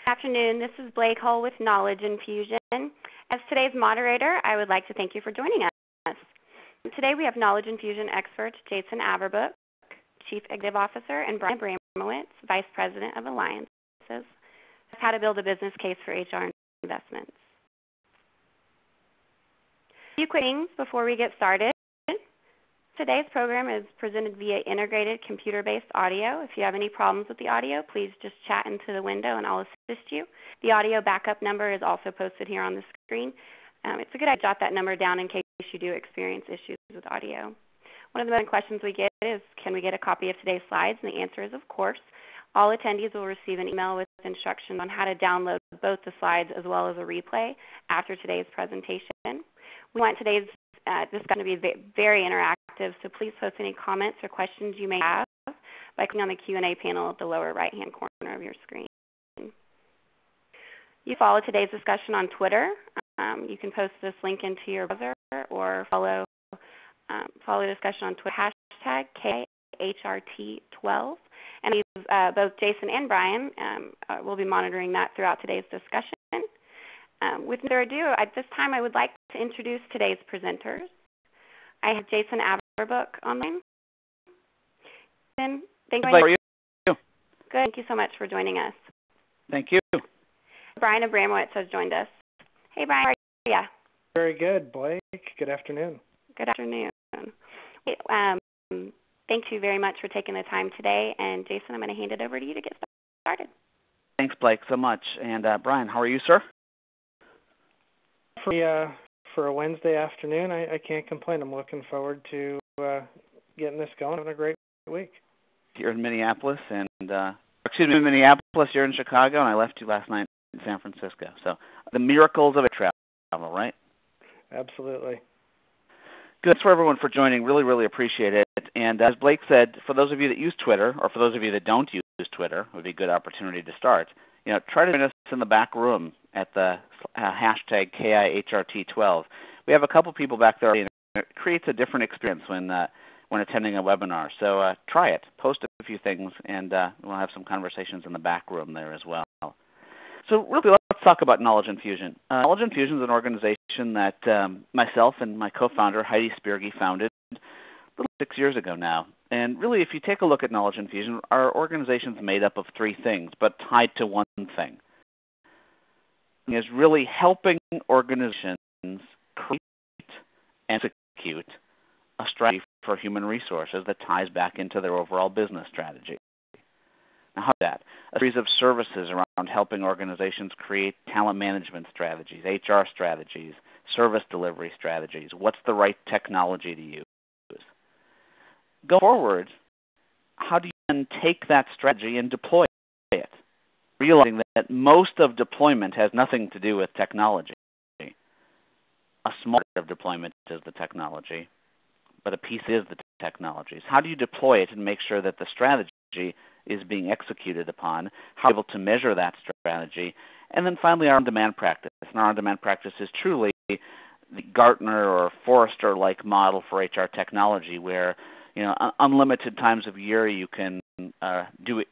Good afternoon. This is Blake Hull with Knowledge Infusion. As today's moderator, I would like to thank you for joining us. Today we have Knowledge Infusion experts Jason Averbook, Chief Executive Officer, and Bryon Abramowitz, Vice President of Alliances, how to build a business case for HR investments. A few quick things before we get started. Today's program is presented via integrated computer-based audio. If you have any problems with the audio, please just chat into the window and I'll assist you. The audio backup number is also posted here on the screen. It's a good idea to jot that number down in case you do experience issues with audio. One of the main questions we get is, can we get a copy of today's slides? And the answer is, of course. All attendees will receive an email with instructions on how to download both the slides as well as a replay after today's presentation. We want today's discussion to be very interactive, so please post any comments or questions you may have by clicking on the Q&A panel at the lower right-hand corner of your screen. You follow today's discussion on Twitter. You can post this link into your browser or follow the discussion on Twitter, hashtag KHRT12. And both Jason and Bryon will be monitoring that throughout today's discussion. With no further ado, at this time I would like to introduce today's presenters. I have Jason Averbook online. Thank you. How are you? Good. Thank you so much for joining us. Thank you. Bryon Abramowitz has joined us. Hey, Bryon. How are you? Yeah. Very good, Blake. Good afternoon. Good afternoon. Thank you very much for taking the time today. And Jason, I'm going to hand it over to you to get started. Thanks, Blake, so much. And Bryon, how are you, sir? For a Wednesday afternoon, I can't complain. I'm looking forward to getting this going. Having a great week. Here in Minneapolis, and in Minneapolis, you're in Chicago, and I left you last night in San Francisco. So the miracles of travel, right? Absolutely. Good. Thanks for everyone for joining. Really, really appreciate it. And as Blake said, for those of you that use Twitter, or for those of you that don't use Twitter, it would be a good opportunity to start. Try to join us in the back room at the hashtag KIHRT12. We have a couple people back there, and it creates a different experience when attending a webinar. So try it. Post a few things, and we'll have some conversations in the back room there as well. So really, let's talk about Knowledge Infusion. Knowledge Infusion is an organization that myself and my co-founder, Heidi Spierge, founded a little 6 years ago now. And really, if you take a look at Knowledge Infusion, our organization is made up of three things, but tied to one thing. It is really helping organizations create and execute a strategy for human resources that ties back into their overall business strategy. Now, how is that? A series of services around helping organizations create talent management strategies, HR strategies, service delivery strategies. What's the right technology to use? Go forward, how do you then take that strategy and deploy it? Realizing that most of deployment has nothing to do with technology. A small part of deployment is the technology, but a piece is the technologies. How do you deploy it and make sure that the strategy is being executed upon? How are you able to measure that strategy? And then finally, our on-demand practice. And our on-demand practice is truly the Gartner or Forrester-like model for HR technology, where unlimited times of year you can do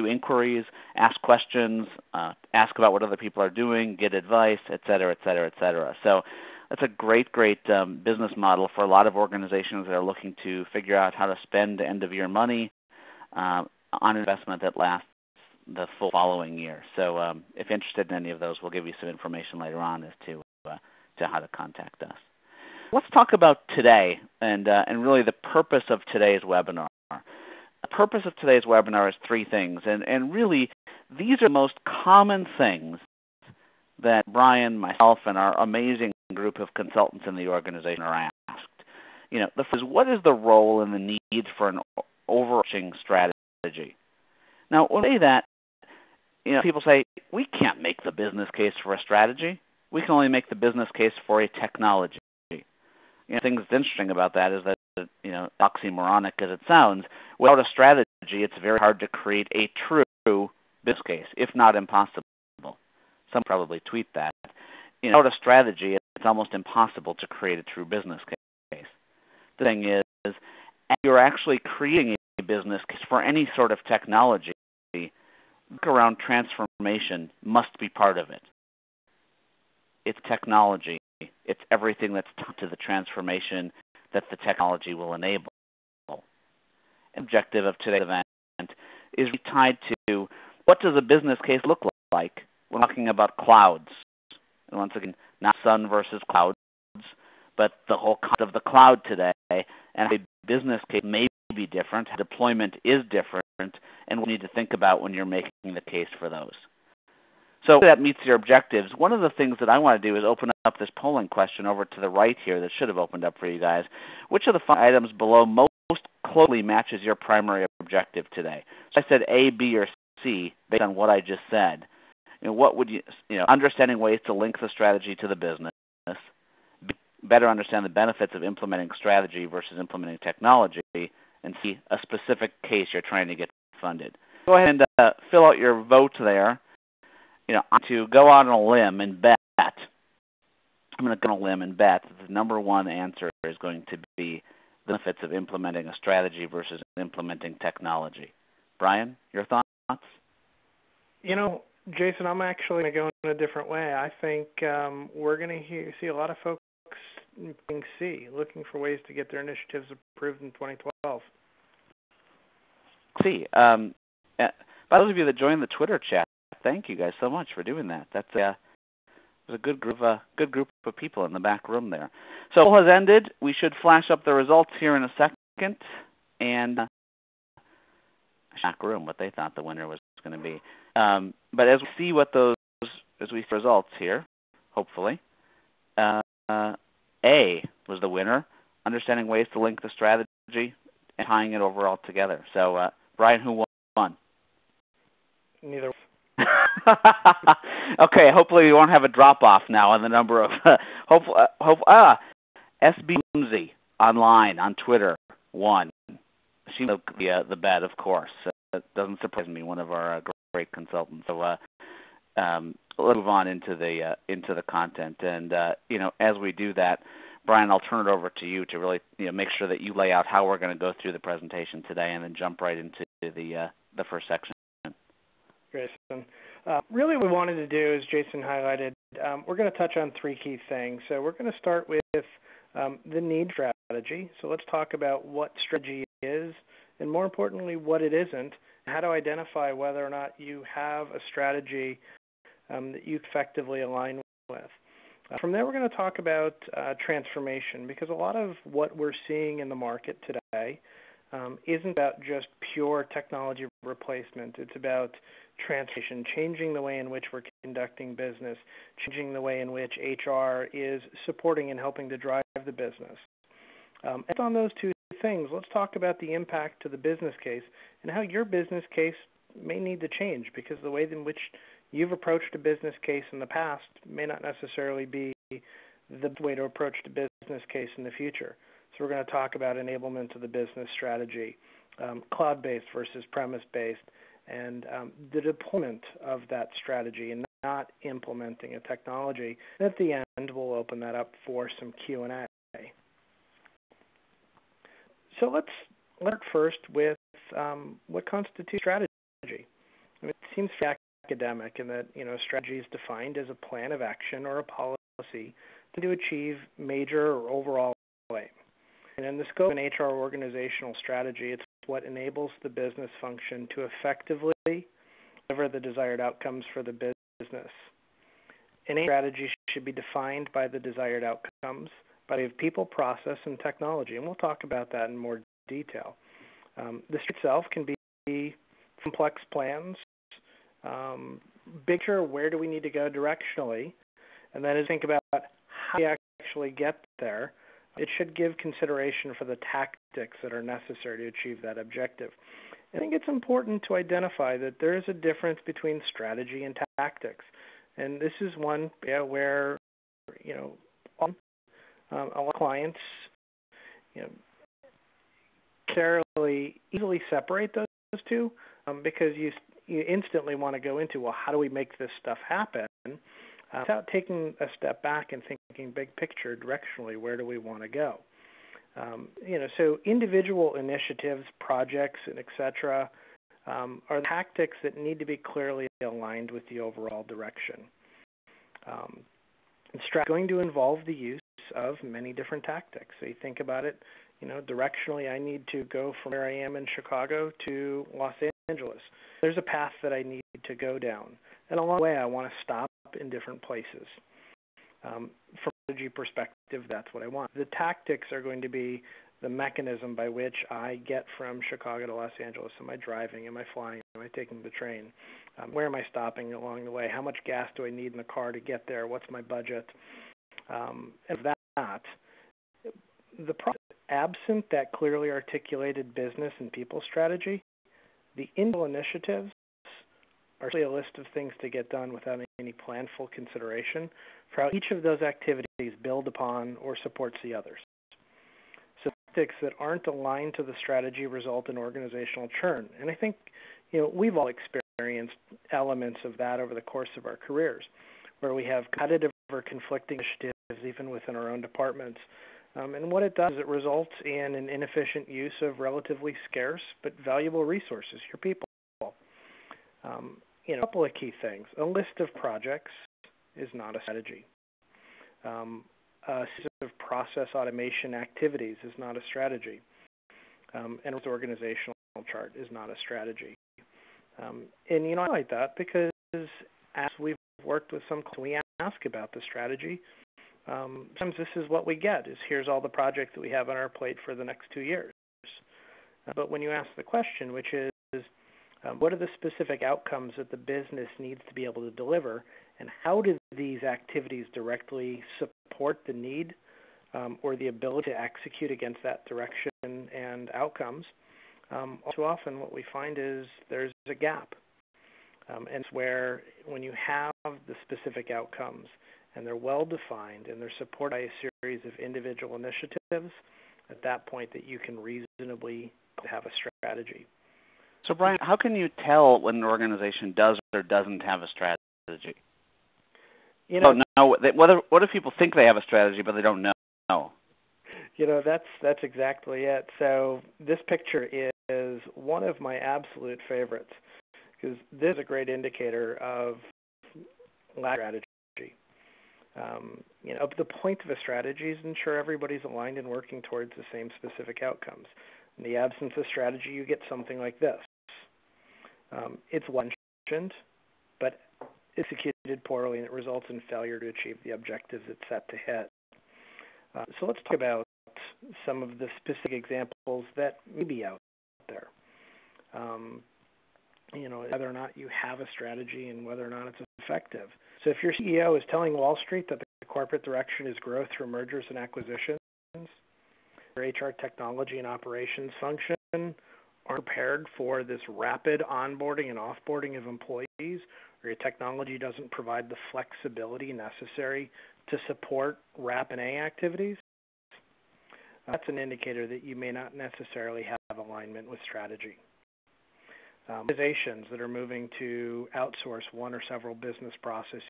inquiries, ask questions, ask about what other people are doing, get advice, et cetera, et cetera, et cetera. So that's a great business model for a lot of organizations that are looking to figure out how to spend end-of-year money on investment that lasts the full following year. So if interested in any of those, we'll give you some information later on as to how to contact us. Let's talk about today and really the purpose of today's webinar. The purpose of today's webinar is three things, and really these are the most common things that Bryon, myself, and our amazing group of consultants in the organization are asked. The first is, what is the role and the need for an overarching strategy? Now, when we say that, people say, we can't make the business case for a strategy. We can only make the business case for a technology. The thing that's interesting about that is that, oxymoronic as it sounds, without a strategy, it's very hard to create a true business case, if not impossible. Some probably tweet that. Without a strategy, it's almost impossible to create a true business case. The thing is, as you're actually creating a business case for any sort of technology, look around transformation transformation must be part of it. It's technology. It's everything that's tied to the transformation that the technology will enable. The objective of today's event is tied to what does a business case look like when we're talking about clouds. And once again, not sun versus clouds, but the whole concept of the cloud today, and a business case may be different, deployment is different, and what you need to think about when you're making the case for those. So that meets your objectives. One of the things that I want to do is open up this polling question over to the right here that should have opened up for you guys. Which of the 5 items below most closely matches your primary objective today? So I said A, B, or C based on what I just said. What would understanding ways to link the strategy to the business, better understand the benefits of implementing strategy versus implementing technology, and C, a specific case you're trying to get funded. Go ahead and fill out your vote there. To go out on a limb and bet. I'm going to go on a limb and bet that the number one answer is going to be the benefits of implementing a strategy versus implementing technology. Bryon, your thoughts? Jason, I'm actually going to go in a different way. I think we're going to see a lot of folks looking for ways to get their initiatives approved in 2012. By those of you that joined the Twitter chat, thank you guys so much for doing that. That's a good group of people in the back room there. So poll has ended. We should flash up the results here in a second, and back room what they thought the winner was going to be. But as we see results here, hopefully, A was the winner. Understanding ways to link the strategy and tying it overall together. So, Bryon, who won? Neither. Okay, hopefully we won't have a drop-off now on the number of SB Lindsay online on Twitter won. She took the bet, of course. That doesn't surprise me. One of our great consultants. So let's move on into the content. And as we do that, Bryon, I'll turn it over to you to really make sure that you lay out how we're going to go through the presentation today, and then jump right into the first section. Jason. Really what we wanted to do, as Jason highlighted, we're going to touch on 3 key things. So we're going to start with the need strategy. So let's talk about what strategy is, and more importantly, what it isn't, and how to identify whether or not you have a strategy that you effectively align with. From there, we're going to talk about transformation, because a lot of what we're seeing in the market today isn't about just pure technology replacement. It's about transformation, changing the way in which we're conducting business, changing the way in which HR is supporting and helping to drive the business. And on those 2 things, let's talk about the impact to the business case and how your business case may need to change, because the way in which you've approached a business case in the past may not necessarily be the way to approach the business case in the future. So we're going to talk about enablement of the business strategy, cloud-based versus premise-based, and the deployment of that strategy and not implementing a technology. And at the end, we'll open that up for some Q&A. So let's start first with what constitutes strategy. It seems very academic in that strategy is defined as a plan of action or a policy to achieve major or overall aim. And in the scope of an HR organizational strategy, it's what enables the business function to effectively deliver the desired outcomes for the business. Any strategy should be defined by the desired outcomes by way of people, process, and technology, and we'll talk about that in more detail. The strategy itself can be complex plans, big picture, where do we need to go directionally, and then as we think about how we actually get there, it should give consideration for the tactics that are necessary to achieve that objective. I think it's important to identify that there is a difference between strategy and tactics, and this is one where a lot of clients fairly easily separate those 2 because you instantly want to go into, well, how do we make this stuff happen? Without taking a step back and thinking big picture, directionally, where do we want to go? So individual initiatives, projects, and et cetera, are the tactics that need to be clearly aligned with the overall direction. Strategy is going to involve the use of many different tactics. So you think about it, directionally I need to go from where I am in Chicago to Los Angeles. There's a path that I need to go down. And along the way I want to stop in different places. From a strategy perspective, that's what I want. The tactics are going to be the mechanism by which I get from Chicago to Los Angeles. Am I driving? Am I flying? Am I taking the train? Where am I stopping along the way? How much gas do I need in the car to get there? What's my budget? And that, the process, absent that clearly articulated business and people strategy, the individual initiatives are simply a list of things to get done without any planful consideration for how each of those activities build upon or supports the others. So tactics that aren't aligned to the strategy result in organizational churn. And I think we've all experienced elements of that over the course of our careers, where we have competitive or conflicting initiatives even within our own departments. And what it does is it results in an inefficient use of relatively scarce but valuable resources, your people. A couple of key things. A list of projects is not a strategy. A series of process automation activities is not a strategy. And an organizational chart is not a strategy. And I like that because as we've worked with some clients, we ask about the strategy. Sometimes this is what we get, is here's all the projects that we have on our plate for the next 2 years. But when you ask the question, which is, what are the specific outcomes that the business needs to be able to deliver, and how do these activities directly support the need or the ability to execute against that direction and outcomes? Too often what we find is there's a gap. And it's where when you have the specific outcomes and they're well-defined and they're supported by a series of individual initiatives, at that point that you can reasonably have a strategy. So, Bryon, how can you tell when an organization does or doesn't have a strategy? What if people think they have a strategy but they don't know? That's exactly it. So this picture is one of my absolute favorites because this is a great indicator of lack of strategy. The point of a strategy is to ensure everybody's aligned and working towards the same specific outcomes. In the absence of strategy, you get something like this. It's well-intentioned, but executed poorly, and it results in failure to achieve the objectives it's set to hit. So let's talk about some of the specific examples that may be out there. Whether or not you have a strategy and whether or not it's effective. So if your CEO is telling Wall Street that the corporate direction is growth through mergers and acquisitions, your HR technology and operations function aren't prepared for this rapid onboarding and offboarding of employees, or your technology doesn't provide the flexibility necessary to support RAP and A activities, that's an indicator that you may not necessarily have alignment with strategy. Organizations that are moving to outsource one or several business processes,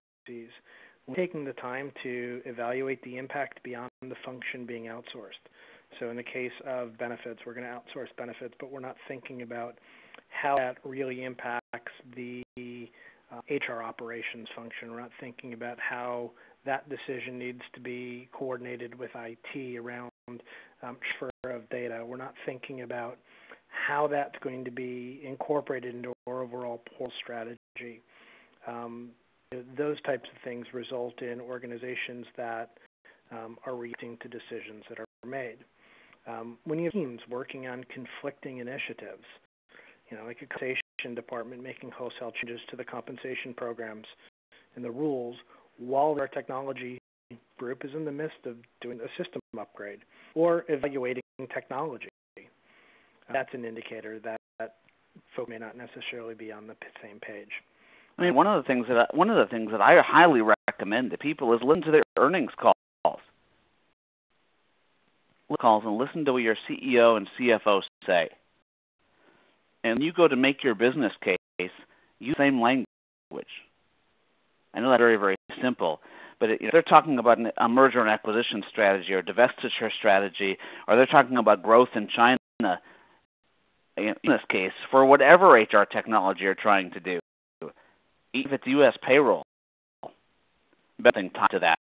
taking the time to evaluate the impact beyond the function being outsourced. So in the case of benefits, we're going to outsource benefits, but we're not thinking about how that really impacts the HR operations function. We're not thinking about how that decision needs to be coordinated with IT around transfer of data. We're not thinking about how that's going to be incorporated into our overall portal strategy. Those types of things result in organizations that are reacting to decisions that are made. When you have teams working on conflicting initiatives, like a compensation department making wholesale changes to the compensation programs and the rules, while our technology group is in the midst of doing a system upgrade or evaluating technology, that's an indicator that folks may not necessarily be on the same page. I mean, one of the things that I highly recommend to people is listen to their earnings calls. And listen to what your CEO and CFO say. And when you go to make your business case, use the same language. I know that's very, very simple, but if they're talking about a merger and acquisition strategy or divestiture strategy, or they're talking about growth in China, in this case, for whatever HR technology you're trying to do, even if it's U.S. payroll, nothing tied to that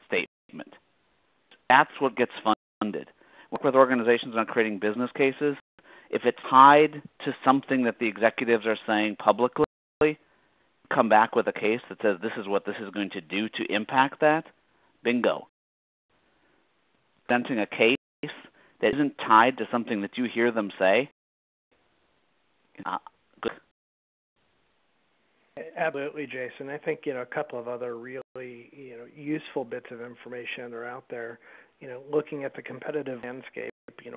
statement. That's what gets funded. Work with organizations on creating business cases. If it's tied to something that the executives are saying publicly, come back with a case that says this is what this is going to do to impact that, bingo. Presenting a case that isn't tied to something that you hear them say, good. Absolutely, Jason. I think, a couple of other really, useful bits of information that are out there, looking at the competitive landscape,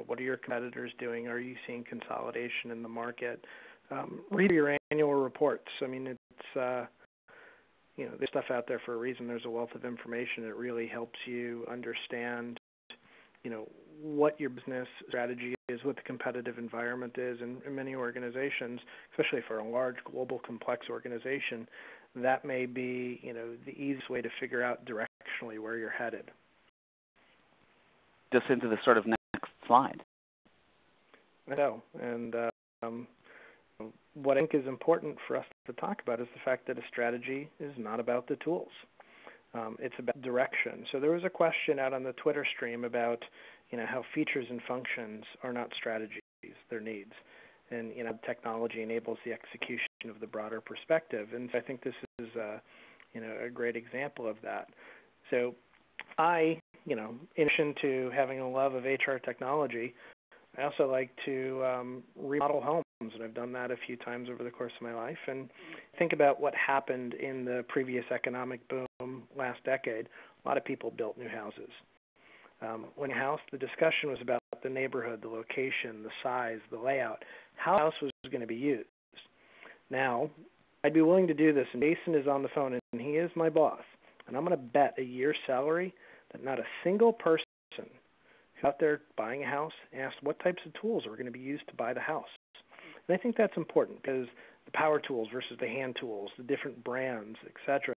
what are your competitors doing? Are you seeing consolidation in the market? Read your annual reports. I mean, it's, there's stuff out there for a reason. There's a wealth of information that really helps you understand, what your business strategy is, what the competitive environment is, and in many organizations, especially for a large, global, complex organization, that may be, the easiest way to figure out directionally where you're headed. Just into the sort of next slide. I know, and what I think is important for us to talk about is the fact that a strategy is not about the tools. It's about direction. So there was a question out on the Twitter stream about, how features and functions are not strategies, they're needs. And, technology enables the execution of the broader perspective. And I think this is, a great example of that. So I, in addition to having a love of HR technology, I also like to remodel homes, and I've done that a few times over the course of my life. And think about what happened in the previous economic boom last decade. A lot of people built new houses. When a house, the discussion was about the neighborhood, the location, the size, the layout, how the house was going to be used. Now, I'd be willing to do this, and Jason is on the phone, and he is my boss, and I'm going to bet a year's salary that not a single person out there buying a house asked what types of tools are going to be used to buy the house. And I think that's important because the power tools versus the hand tools, the different brands, etc.,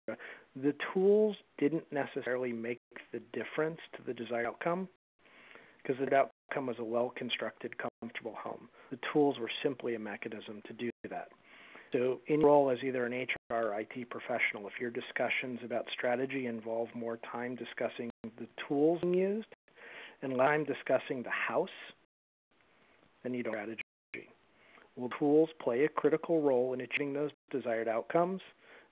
the tools didn't necessarily make the difference to the desired outcome because the outcome was a well-constructed, comfortable home. The tools were simply a mechanism to do that. So in your role as either an HR or IT professional, if your discussions about strategy involve more time discussing the tools being used and less time discussing the house, then you don't have strategy. Will tools play a critical role in achieving those desired outcomes?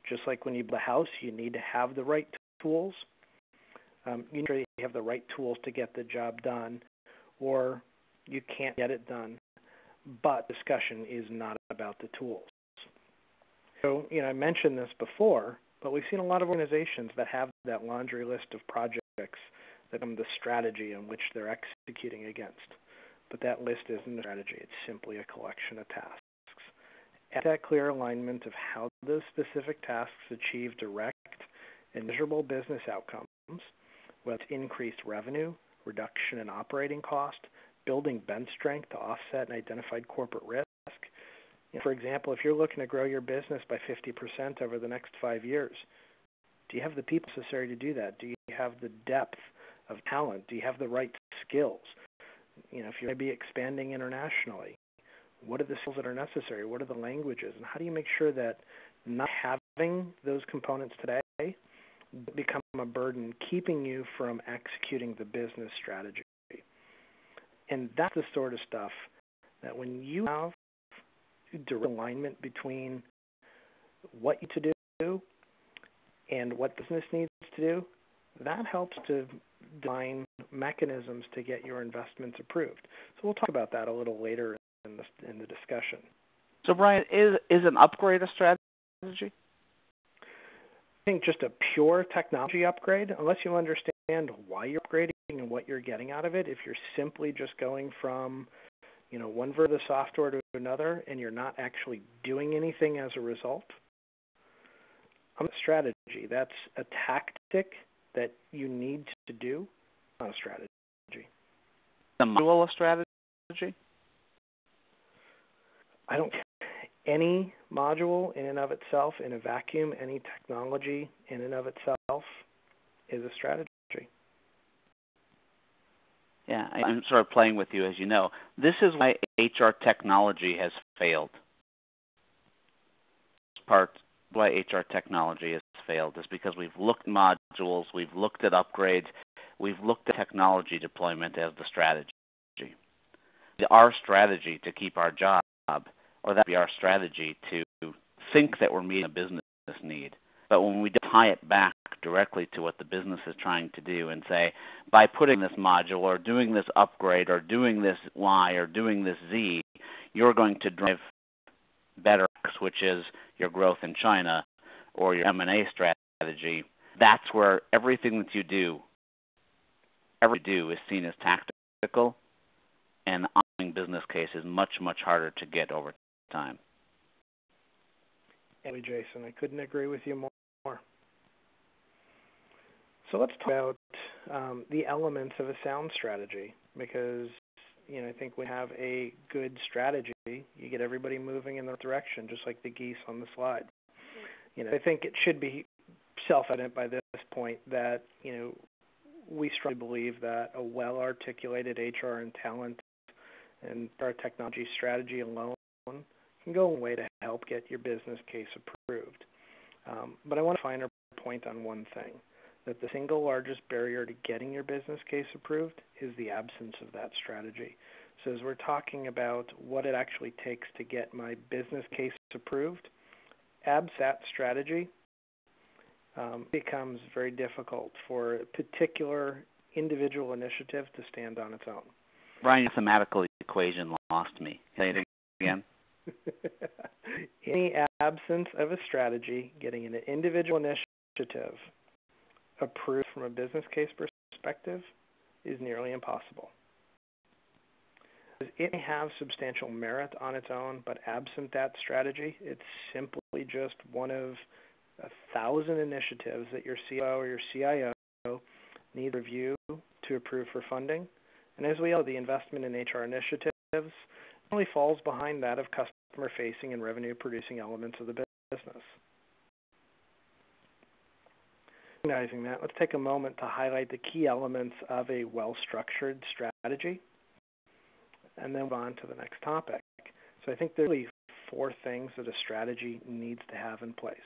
Just like when you build a house, you need to have the right tools. You need to have the right tools to get the job done, or you can't get it done. But discussion is not about the tools. So, I mentioned this before, but we've seen a lot of organizations that have that laundry list of projects that become the strategy in which they're executing against. But that list isn't a strategy. It's simply a collection of tasks. At that clear alignment of how those specific tasks achieve direct and measurable business outcomes, whether it's increased revenue, reduction in operating cost, building bench strength to offset an identified corporate risk. For example, if you're looking to grow your business by 50% over the next 5 years, do you have the people necessary to do that? Do you have the depth of talent? Do you have the right skills? If you're going to be expanding internationally, what are the skills that are necessary? What are the languages? And how do you make sure that not having those components today become a burden, keeping you from executing the business strategy? And that's the sort of stuff that when you have direct alignment between what you need to do and what business needs to do, that helps to design mechanisms to get your investments approved. So we'll talk about that a little later in the discussion. So Bryon, is an upgrade a strategy? I think just a pure technology upgrade, unless you understand why you're upgrading and what you're getting out of it, if you're simply just going from one version of the software to another and you're not actually doing anything as a result, I'm a strategy. That's a tactic that you need to do, not a strategy. A module of strategy? I don't. Any module in and of itself, in a vacuum, any technology in and of itself is a strategy. Yeah, I'm sort of playing with you, as you know. This is why HR technology has failed. Part why HR technology has failed is because we've looked at modules, we've looked at upgrades, we've looked at technology deployment as the strategy. Our strategy to keep our job, or that be our strategy to think that we're meeting a business need. But when we tie it back directly to what the business is trying to do and say, by putting this module or doing this upgrade or doing this Y or doing this Z, you're going to drive better, which is your growth in China or your M&A strategy. That's where everything that you do is seen as tactical, and the ongoing business case is much, much harder to get over time. Jason, I couldn't agree with you more. So let's talk about the elements of a sound strategy, because I think when you have a good strategy, you get everybody moving in the right direction, just like the geese on the slide. I think it should be self-evident by this point that we strongly believe that a well-articulated HR and talent and our technology strategy alone can go a way to help get your business case approved. But I want to find a point on one thing, that the single largest barrier to getting your business case approved is the absence of that strategy. So as we're talking about what it actually takes to get my business case approved, that strategy becomes very difficult for a particular individual initiative to stand on its own. Bryon, your mathematical equation lost me. Say it again. In the absence of a strategy, getting an individual initiative approved from a business case perspective is nearly impossible. It may have substantial merit on its own, but absent that strategy, it's simply just one of 1,000 initiatives that your CFO or your CIO need to review to approve for funding. And as we know, the investment in HR initiatives only falls behind that of customer-facing and revenue-producing elements of the business. Recognizing that, let's take a moment to highlight the key elements of a well-structured strategy, and then move on to the next topic. So I think there's really 4 things that a strategy needs to have in place.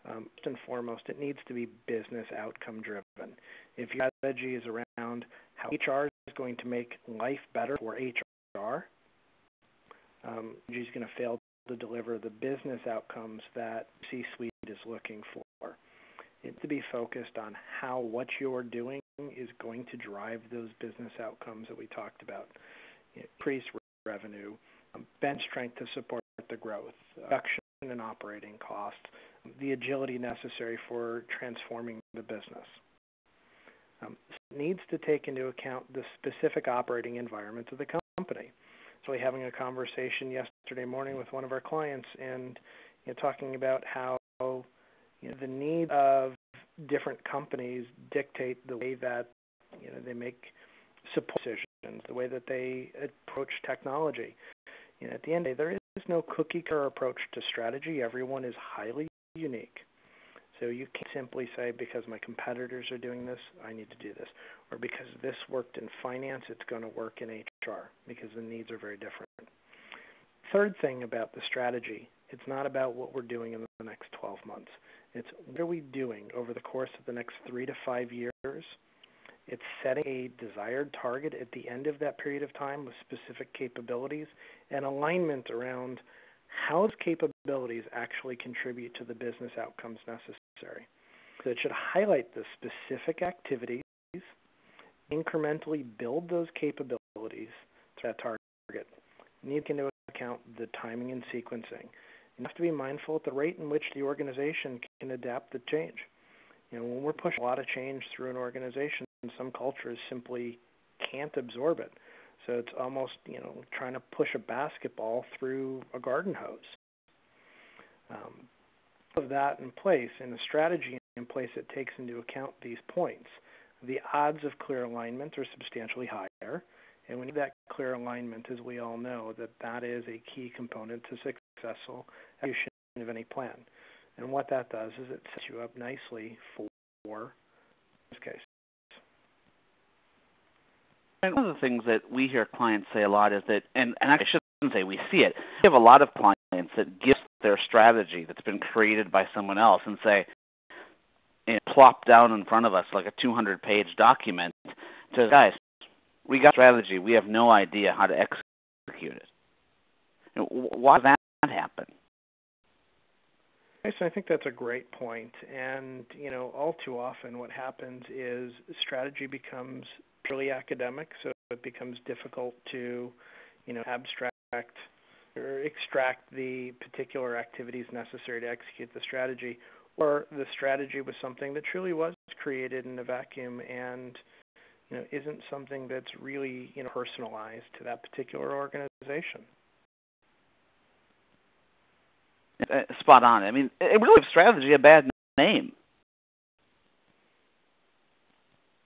First and foremost, it needs to be business outcome driven. If your strategy is around how HR is going to make life better for HR, is going to fail to deliver the business outcomes that C-suite is looking for. It's to be focused on how what you're doing is going to drive those business outcomes that we talked about. Increase revenue, bench strength to support the growth, reduction in operating costs, the agility necessary for transforming the business. It needs to take into account the specific operating environment of the company. So having a conversation yesterday morning with one of our clients and talking about how the need of different companies dictate the way that they make support decisions, the way that they approach technology. At the end of the day, there is no cookie-cutter approach to strategy. Everyone is highly unique. So you can't simply say, because my competitors are doing this, I need to do this. Or because this worked in finance, it's going to work in HR, because the needs are very different. Third thing about the strategy, it's not about what we're doing in the next 12 months. It's what are we doing over the course of the next 3 to 5 years. It's setting a desired target at the end of that period of time with specific capabilities and alignment around how those capabilities actually contribute to the business outcomes necessary. So it should highlight the specific activities, incrementally build those capabilities to that target. You need to take into account the timing and sequencing. You have to be mindful at the rate in which the organization can adapt to change. When we're pushing a lot of change through an organization, some cultures simply can't absorb it. So it's almost, trying to push a basketball through a garden hose. Of that in place, and a strategy in place that takes into account these points, the odds of clear alignment are substantially higher. And when you have that clear alignment, as we all know, that is a key component to successful execution of any plan. And what that does is it sets you up nicely for this case. one of the things that we hear clients say a lot is that, and I shouldn't say we see it, we have a lot of clients that give their strategy that's been created by someone else and say, plop down in front of us like a 200-page document, says, guys, we got strategy, we have no idea how to execute it. Why does that happen? So I think that's a great point. And, all too often what happens is strategy becomes purely academic, so it becomes difficult to, abstract or extract the particular activities necessary to execute the strategy, or the strategy was something that truly was created in a vacuum and, isn't something that's really, personalized to that particular organization. Spot on. I mean, it really gives strategy a bad name.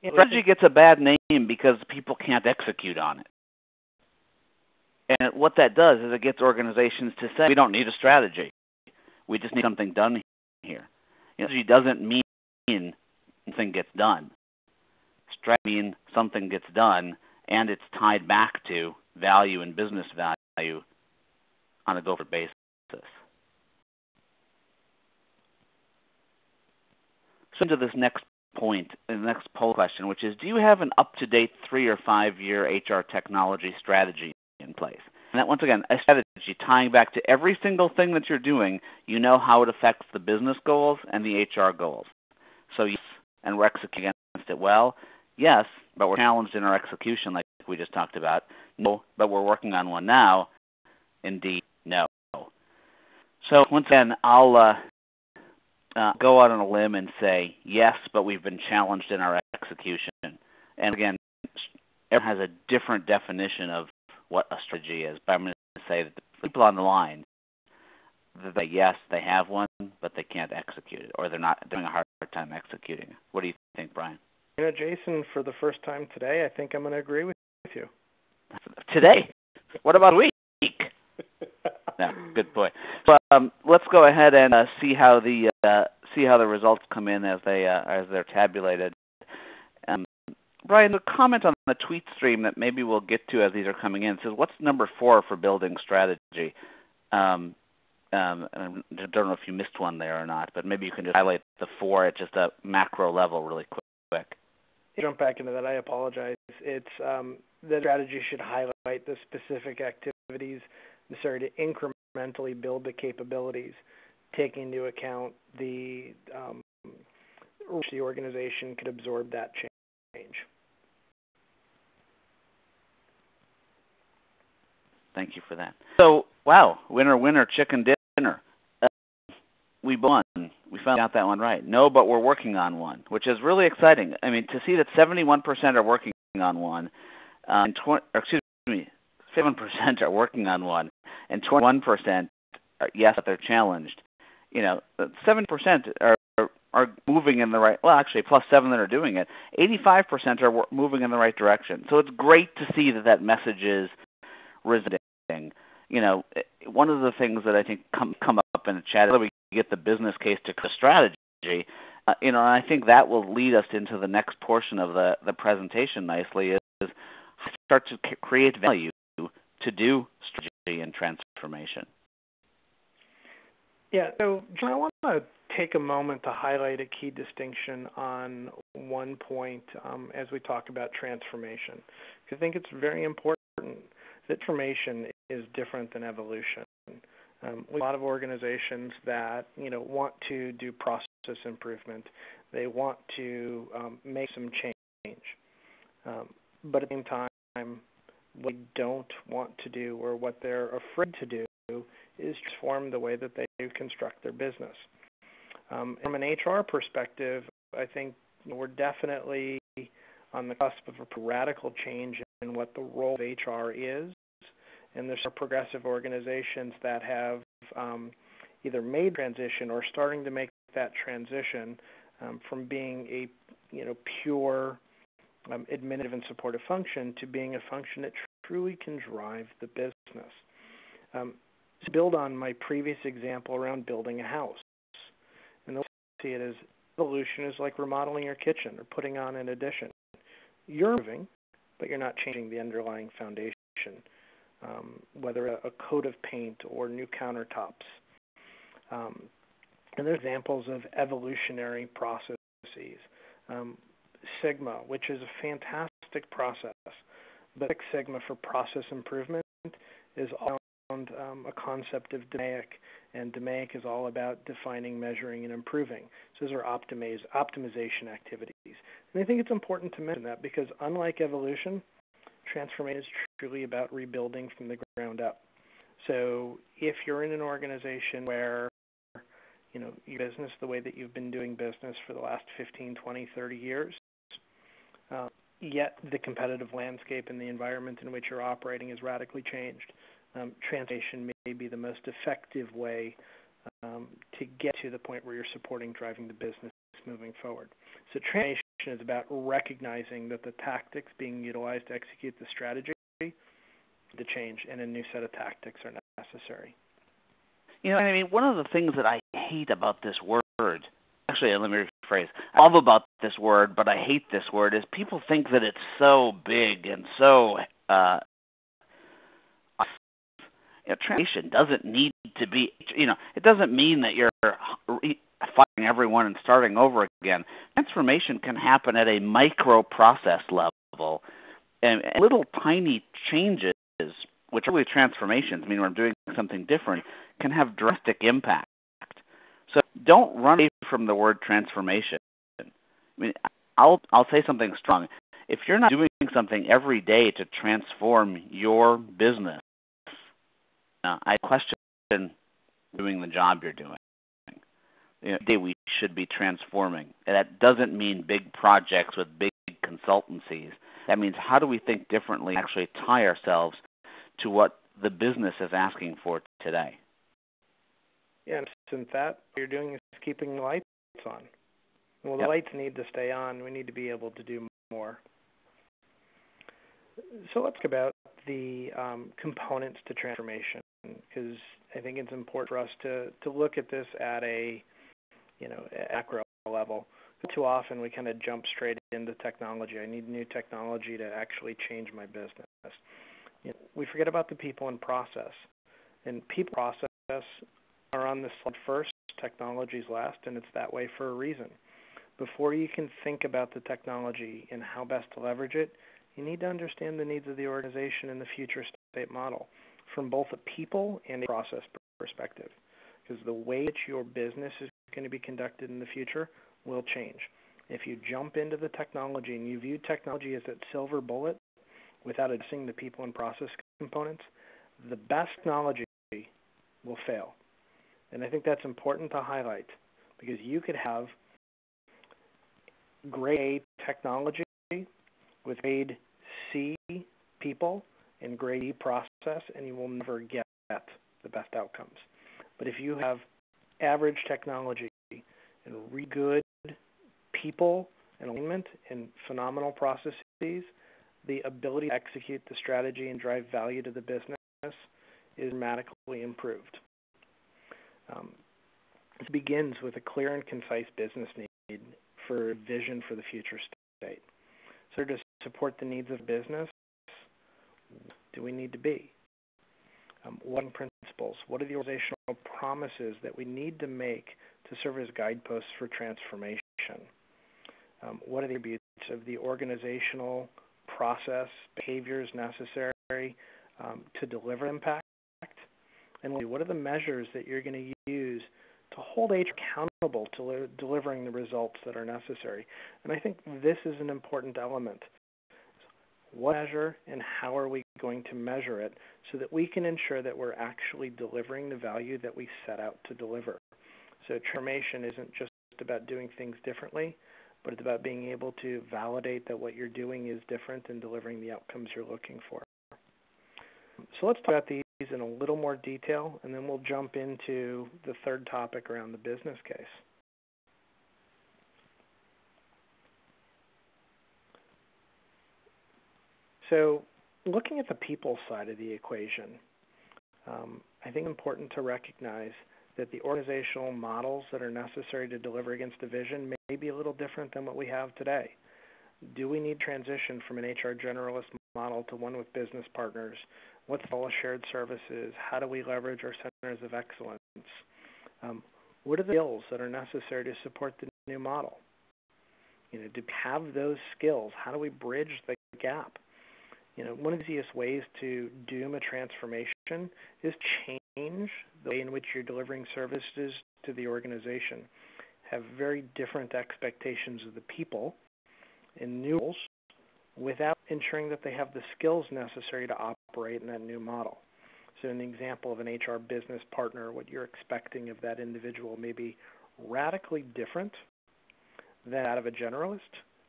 Strategy gets a bad name because people can't execute on it. And what that does is it gets organizations to say, we don't need a strategy. We just need something done here. Strategy doesn't mean something gets done. Strategy means something gets done, and it's tied back to value and business value on a go-forward basis. So into this next point, the next poll question, which is, do you have an up-to-date 3 or 5 year HR technology strategy in place? And that, once again, a strategy tying back to every single thing that you're doing, you know how it affects the business goals and the HR goals. So yes, and we're executing against it well. Yes, but we're challenged in our execution like we just talked about. No, but we're working on one now. Indeed, no. So once again, I'll go out on a limb and say yes, but we've been challenged in our execution. And again, everyone has a different definition of what a strategy is. But I'm going to say that the people on the line, that yes, they have one, but they can't execute it, or they're not doing a hard time executing it. What do you think, Bryon? Jason, for the first time today, I think I'm going to agree with you. Today? What about a week? No, good point. So, let's go ahead and see how the results come in as they're tabulated. Bryon, a comment on the tweet stream that maybe we'll get to as these are coming in. It says, what's number 4 for building strategy? I don't know if you missed one there or not, but maybe you can just highlight the 4 at just a macro level really quick. Jump back into that. I apologize. It's the strategy should highlight the specific activities necessary to incrementally build the capabilities, taking into account the organization could absorb that change. Thank you for that. So, wow, winner, winner, chicken dinner. We won. We finally got that one right. No, but we're working on one, which is really exciting. I mean, to see that 71% are working on one, and 7% are working on one, and 21% are, yes, they're challenged. 7% are moving in the right. Well, actually, plus 7 that are doing it. 85% are moving in the right direction. So it's great to see that message is resonating. One of the things that I think come up in the chat is how we get the business case to strategy. And I think that will lead us into the next portion of the presentation nicely, is start to create value to do strategy and transformation. Yeah, so John, I want to take a moment to highlight a key distinction on one point as we talk about transformation. I think it's very important that transformation is different than evolution. We have a lot of organizations that want to do process improvement. They want to make some change, but at the same time, what they don't want to do, or what they're afraid to do, is transform the way that they construct their business. From an HR perspective, I think we're definitely on the cusp of a radical change in what the role of HR is, and there's some progressive organizations that have either made transition or starting to make that transition from being a pure administrative and supportive function to being a function that truly can drive the business. To build on my previous example around building a house, and the way I see it is evolution is like remodeling your kitchen or putting on an addition. You're moving, but you're not changing the underlying foundation, whether a coat of paint or new countertops. And there are examples of evolutionary processes. Sigma, which is a fantastic process, but Six Sigma for process improvement is all around a concept of DMAIC, and DMAIC is all about defining, measuring, and improving. So those are optimization activities. And I think it's important to mention that because unlike evolution, transformation is truly about rebuilding from the ground up. So if you're in an organization where your business, the way that you've been doing business for the last 15, 20, 30 years, yet the competitive landscape and the environment in which you're operating has radically changed, transformation may be the most effective way to get to the point where you're supporting driving the business moving forward. So transformation is about recognizing that the tactics being utilized to execute the strategy to change, and a new set of tactics are necessary. One of the things that I hate about this word, actually, let me rephrase, I love about this word, but I hate this word, is people think that it's so big and so, transformation doesn't need to be, it doesn't mean that you're firing everyone and starting over again. Transformation can happen at a micro process level, and little tiny changes, which are really transformations, mean we're doing something different, can have drastic impact. So don't run away from the word transformation. I'll say something strong. If you're not doing something every day to transform your business, I question doing the job you're doing. Day we should be transforming. And that doesn't mean big projects with big consultancies. That means how do we think differently, actually tie ourselves to what the business is asking for today. Yeah, and since that, what you're doing is keeping the lights on. Well, the lights need to stay on. We need to be able to do more. So let's talk about the components to transformation, because I think it's important for us to look at this at a macro level. Too often we kind of jump straight into technology. I need new technology to actually change my business. We forget about the people and process. And people process are on the slide first, technology's last, and it's that way for a reason. Before you can think about the technology and how best to leverage it, you need to understand the needs of the organization and the future state model from both a people and a process perspective. Because the way that your business is going to be conducted in the future will change. If you jump into the technology and you view technology as that silver bullet without addressing the people and process components, the best technology will fail. And I think that's important to highlight, because you could have grade A technology with grade C people and grade E process, and you will never get the best outcomes. But if you have average technology and really good people and alignment and phenomenal processes, the ability to execute the strategy and drive value to the business is dramatically improved. It begins with a clear and concise business need for a vision for the future state. So to support the needs of business, what do we need to be? What principles? What are the organizational promises that we need to make to serve as guideposts for transformation? What are the attributes of the organizational process, behaviors necessary to deliver impact? And what are the measures that you're going to use to hold HR accountable to delivering the results that are necessary? And I think this is an important element. What measure and how are we going to measure it so that we can ensure that we're actually delivering the value that we set out to deliver? So transformation isn't just about doing things differently, but it's about being able to validate that what you're doing is different and delivering the outcomes you're looking for. So let's talk about these in a little more detail, and then we'll jump into the third topic around the business case. So looking at the people side of the equation, I think it's important to recognize that the organizational models that are necessary to deliver against the vision may be a little different than what we have today. Do we need transition from an HR generalist model to one with business partners? What's all shared services? How do we leverage our centers of excellence? What are the skills that are necessary to support the new model? To have those skills, how do we bridge the gap? One of the easiest ways to doom a transformation is change the way in which you're delivering services to the organization. Have very different expectations of the people and new roles without ensuring that they have the skills necessary to operate in that new model. So an example of an HR business partner, what you're expecting of that individual may be radically different than that of a generalist,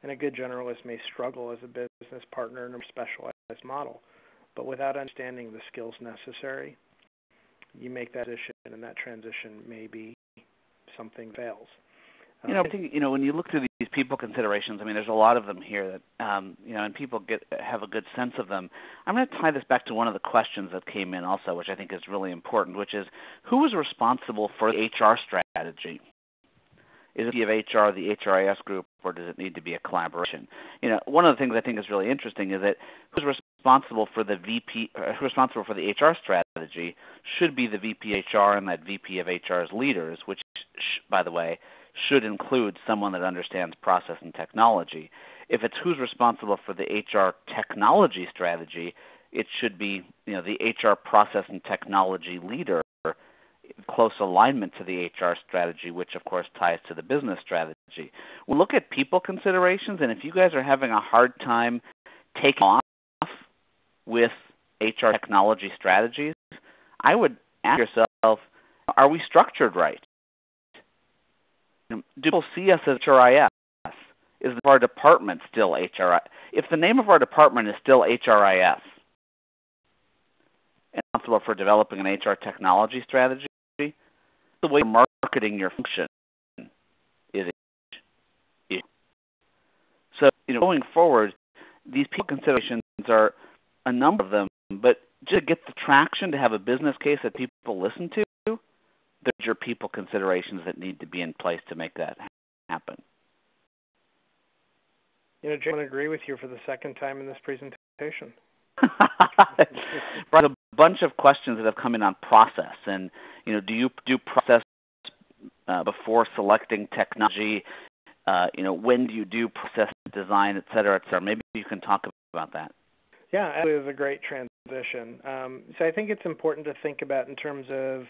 and a good generalist may struggle as a business partner in a specialized model. But without understanding the skills necessary, you make that decision, and that transition may be something fails. I think, when you look through these people considerations, there's a lot of them here that, and people have a good sense of them. I'm going to tie this back to one of the questions that came in also, which I think is really important, which is, who is responsible for the HR strategy? Is it the HR, the HRIS group, or does it need to be a collaboration? One of the things I think is really interesting is that who's responsible for the HR strategy should be the VP HR and that VP of HR's leaders, which, by the way, should include someone that understands process and technology. If it's who's responsible for the HR technology strategy, it should be the HR process and technology leader, close alignment to the HR strategy, which of course ties to the business strategy. We'll look at people considerations, and if you guys are having a hard time taking off with HR technology strategies, I would ask yourself, are we structured right? Do people see us as HRIS? Is our department still HRIS? If the name of our department is still HRIS, and responsible for developing an HR technology strategy, the way you're marketing your function is it. So, going forward, these people considerations are a number of them, but just to get the traction to have a business case that people listen to, there's your people considerations that need to be in place to make that happen. Jay, I agree with you for the second time in this presentation. Brought a bunch of questions that have come in on process, and do you do process before selecting technology? When do you do process design, et cetera, et cetera? Maybe you can talk about that. Yeah, it was a great transition. So I think it's important to think about in terms of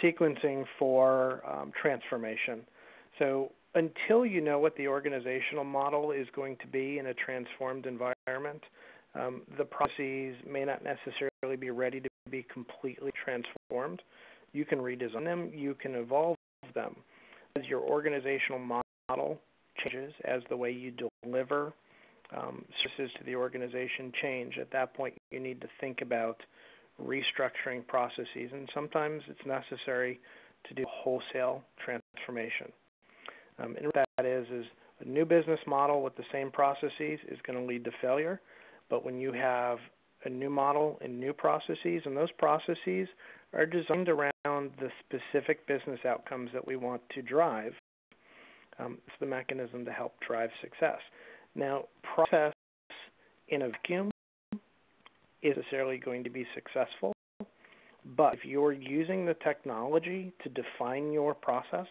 sequencing for transformation. So until you know what the organizational model is going to be in a transformed environment, the processes may not necessarily be ready to be completely transformed. You can redesign them, you can evolve them. As your organizational model changes, as the way you deliver services to the organization change, at that point you need to think about restructuring processes, and sometimes it's necessary to do wholesale transformation. And what that is a new business model with the same processes is going to lead to failure, but when you have a new model and new processes, and those processes are designed around the specific business outcomes that we want to drive, it's the mechanism to help drive success. Now, process in a vacuum is necessarily going to be successful, but if you're using the technology to define your process,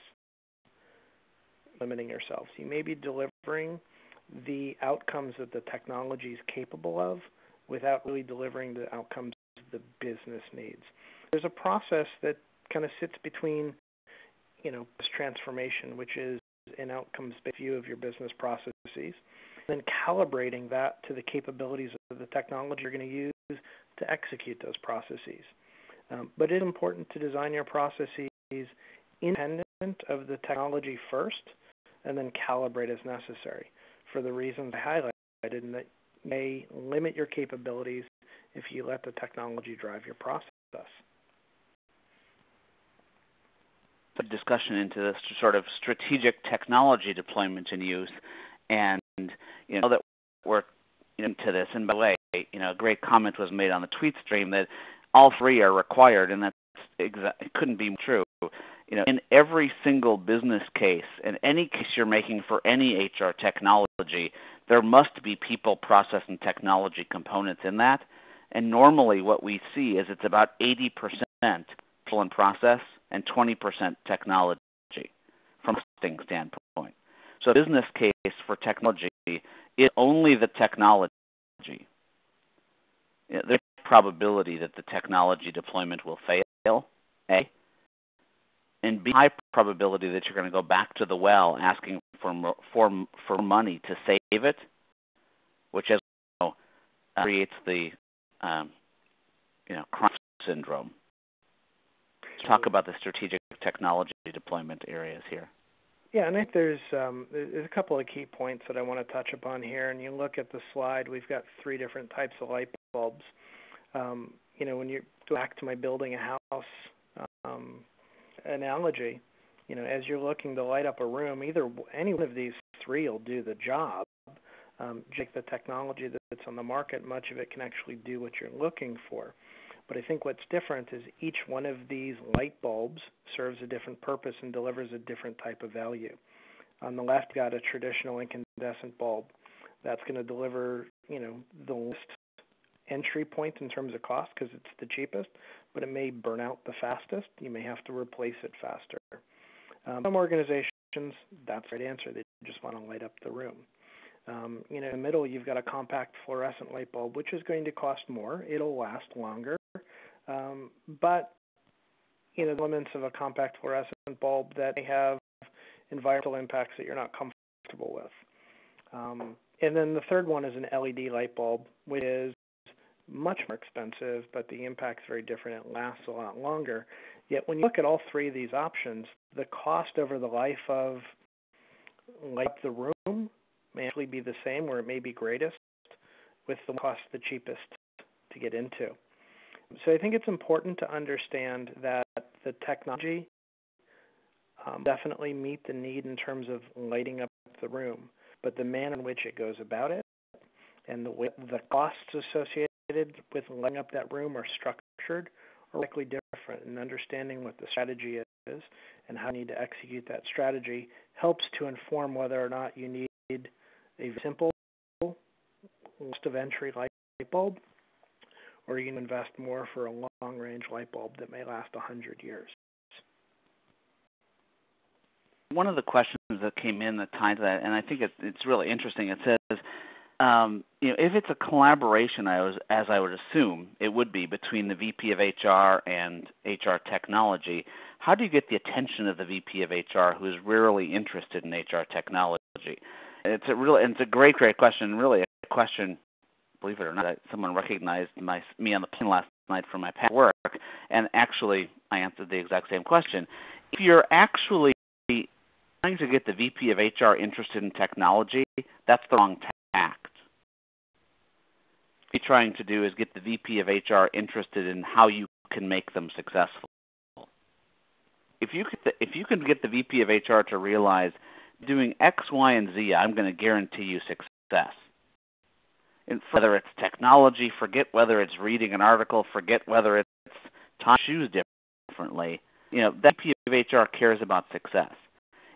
limiting yourselves. You may be delivering the outcomes that the technology is capable of without really delivering the outcomes the business needs. There's a process that kind of sits between, this transformation, which is an outcomes-based view of your business processes, and calibrating that to the capabilities of the technology you're going to use to execute those processes. But it's important to design your processes independent of the technology first, and then calibrate as necessary for the reasons I highlighted, and that may limit your capabilities if you let the technology drive your process. A discussion into this sort of strategic technology deployment and use, and that we're into this. And by the way, a great comment was made on the tweet stream that all three are required, and that's it couldn't be true. In every single business case, in any case you're making for any HR technology, there must be people, process, and technology components in that. And normally what we see is it's about 80% people and process and 20% technology from a costing standpoint. So the business case for technology is only the technology. There's a probability that the technology deployment will fail, A, and B, high probability that you're going to go back to the well asking for money to save it, which, as we know, creates the crunch syndrome. Let's talk about the strategic technology deployment areas here. Yeah, and I think there's a couple of key points that I want to touch upon here. And you look at the slide, we've got 3 different types of light bulbs. When you go back to my building a house analogy, as you're looking to light up a room, any one of these 3 will do the job. Just the technology that's on the market, much of it can actually do what you're looking for. But I think what's different is each one of these light bulbs serves a different purpose and delivers a different type of value. On the left, you've got a traditional incandescent bulb. That's going to deliver, the lowest entry point in terms of cost because it's the cheapest, but it may burn out the fastest. You may have to replace it faster. Some organizations, that's the right answer. They just want to light up the room. In the middle, you've got a compact fluorescent light bulb, which is going to cost more. It'll last longer. But, the elements of a compact fluorescent bulb that may have environmental impacts that you're not comfortable with. And then the third one is an LED light bulb, which is much more expensive, but the impact's very different. It lasts a lot longer. Yet when you look at all 3 of these options, the cost over the life of light up the room may actually be the same, or it may be greatest, with the cost the cheapest to get into. So I think it's important to understand that the technology definitely meet the need in terms of lighting up the room, but the manner in which it goes about it and the costs associated with lighting up that room are structured are likely different, and understanding what the strategy is and how you need to execute that strategy helps to inform whether or not you need a simple cost of entry light bulb, or you can invest more for a long-range light bulb that may last 100 years. One of the questions that came in that tied to that, and I think it's really interesting, it says, if it's a collaboration, as I would assume it would be between the VP of HR and HR technology, how do you get the attention of the VP of HR who is rarely interested in HR technology? It's a great question. Really, a question, believe it or not, someone recognized me on the plane last night from my past work, and actually I answered the exact same question. If you're actually trying to get the VP of HR interested in technology, that's the wrong tact. What you're trying to do is get the VP of HR interested in how you can make them successful. If you can get the VP of HR to realize doing X, Y, and Z, I'm going to guarantee you success. And whether it's technology, forget whether it's reading an article, forget whether it's tying shoes differently. That VP of HR cares about success.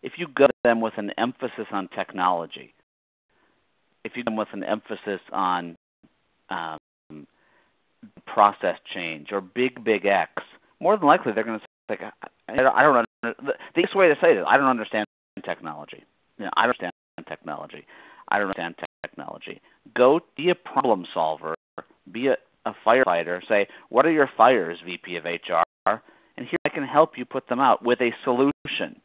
If you go to them with an emphasis on technology, if you go to them with an emphasis on process change or big X, more than likely they're going to say, I don't understand. The easiest way to say it is, I don't understand technology. I don't understand technology. I don't understand technology. Go be a problem solver. Be a firefighter. Say, what are your fires, VP of HR? And here I can help you put them out with a solution.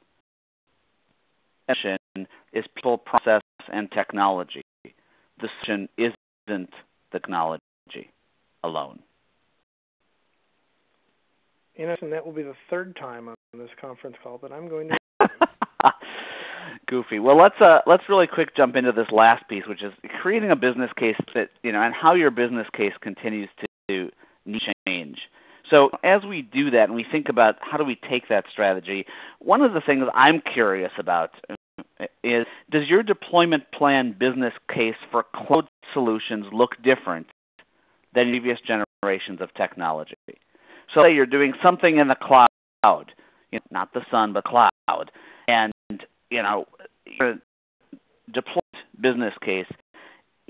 The solution is people, process, and technology. The solution isn't technology alone. And that will be the 3rd time on this conference call that I'm going to. Goofy. Well, let's really quick jump into this last piece, which is creating a business case that and how your business case continues to change. So as we do that and we think about how do we take that strategy, one of the things I'm curious about is, does your deployment plan business case for cloud solutions look different than previous generations of technology? So say you're doing something in the cloud, not the sun, but cloud, and your deployment business case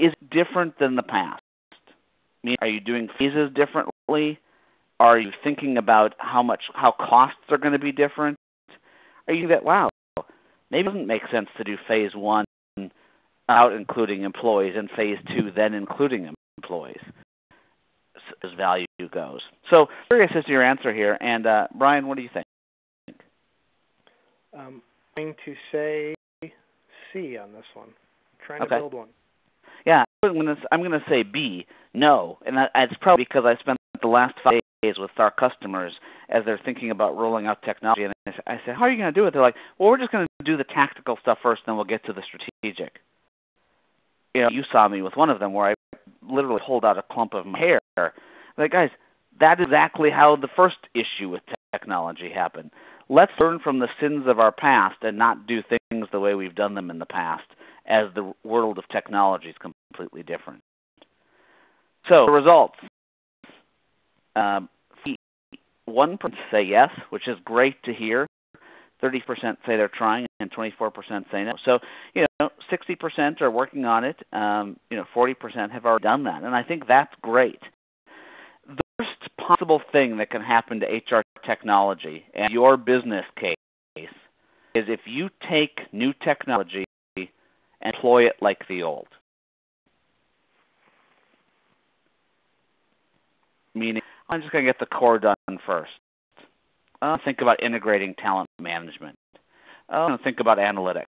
is different than the past? I mean, are you doing phases differently? Are you thinking about how costs are going to be different? Are you that, wow, maybe it doesn't make sense to do phase 1 out including employees and phase 2 then including employees as value goes. So curious as to your answer here. And Bryon, what do you think? I'm going to say C on this one. I'm trying to build one. Yeah, I'm going to say B, no. And it's probably because I spent the last 5 days with our customers as they're thinking about rolling out technology. And I said, how are you going to do it? They're like, well, we're just going to do the tactical stuff first, then we'll get to the strategic. You saw me with one of them where I literally pulled out a clump of my hair. Like, guys, that is exactly how the first issue with technology happened. Let's learn from the sins of our past and not do things the way we've done them in the past, as the world of technology is completely different. So, the results. 1% say yes, which is great to hear. 30% say they're trying, and 24% say no. So, 60% are working on it. 40% have already done that, and I think that's great. The worst possible thing that can happen to HR technology and your business case is if you take new technology and employ it like the old. Meaning, I'm just going to get the core done first. Think about integrating talent management. Think about analytics.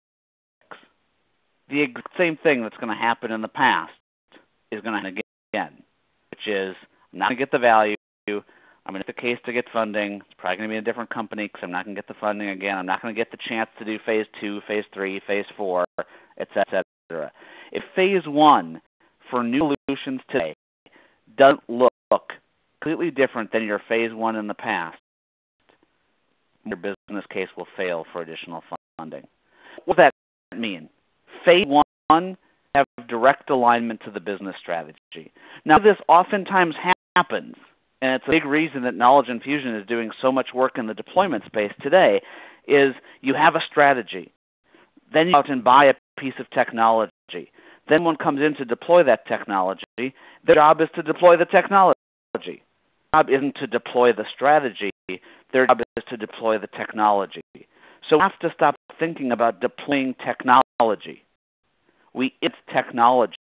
The exact same thing that's going to happen in the past is going to happen again, which is I'm not going to get the value. I'm going to get the case to get funding. It's probably going to be in a different company because I'm not going to get the funding again. I'm not going to get the chance to do phase 2, phase 3, phase 4, et cetera. If phase 1 for new solutions today doesn't look completely different than your phase 1 in the past, your business case will fail for additional funding. What does that mean? Phase 1 have direct alignment to the business strategy. Now, this oftentimes happens, and it's a big reason that Knowledge Infusion is doing so much work in the deployment space today, is you have a strategy. Then you go out and buy a piece of technology. Then one comes in to deploy that technology. Their job is to deploy the technology. Their job isn't to deploy the strategy. Their job is to deploy the technology. So we have to stop thinking about deploying technology. It's technology.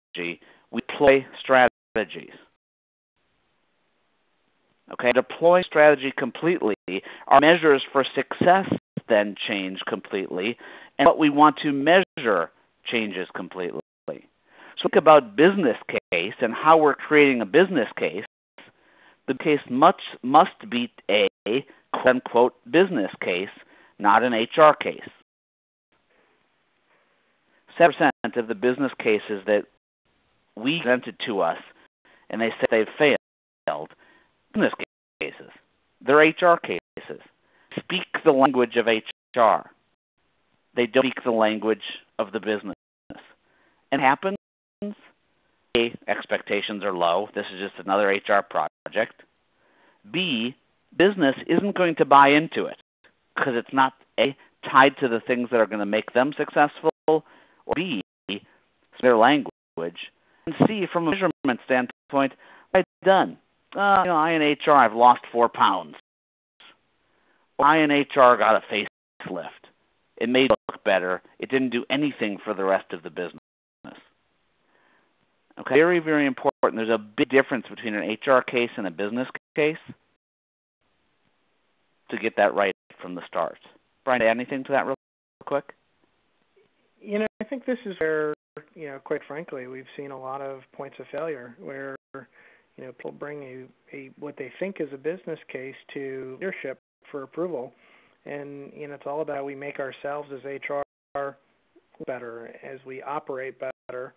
We deploy strategies. Okay, deploy strategy completely. Our measures for success then change completely, and what we want to measure changes completely. So think about business case and how we're creating a business case. The case must be a quote-unquote business case, not an HR case. 7% of the business cases that we presented to us, and they said they've failed, business cases. They're HR cases. Speak the language of HR. They don't speak the language of the business. And it happens, A, expectations are low. This is just another HR project. B, business isn't going to buy into it because it's not, A, tied to the things that are going to make them successful, or B, their language, and C, from a measurement standpoint, I've done. I in HR, I've lost 4 pounds. I in HR got a facelift. It made it look better. It didn't do anything for the rest of the business. Okay, very, very important. There's a big difference between an HR case and a business case to get that right from the start. Bryon, add anything to that real quick? I think this is where, quite frankly, we've seen a lot of points of failure where, people bring a what they think is a business case to leadership for approval. And, it's all about we make ourselves as HR better, as we operate better.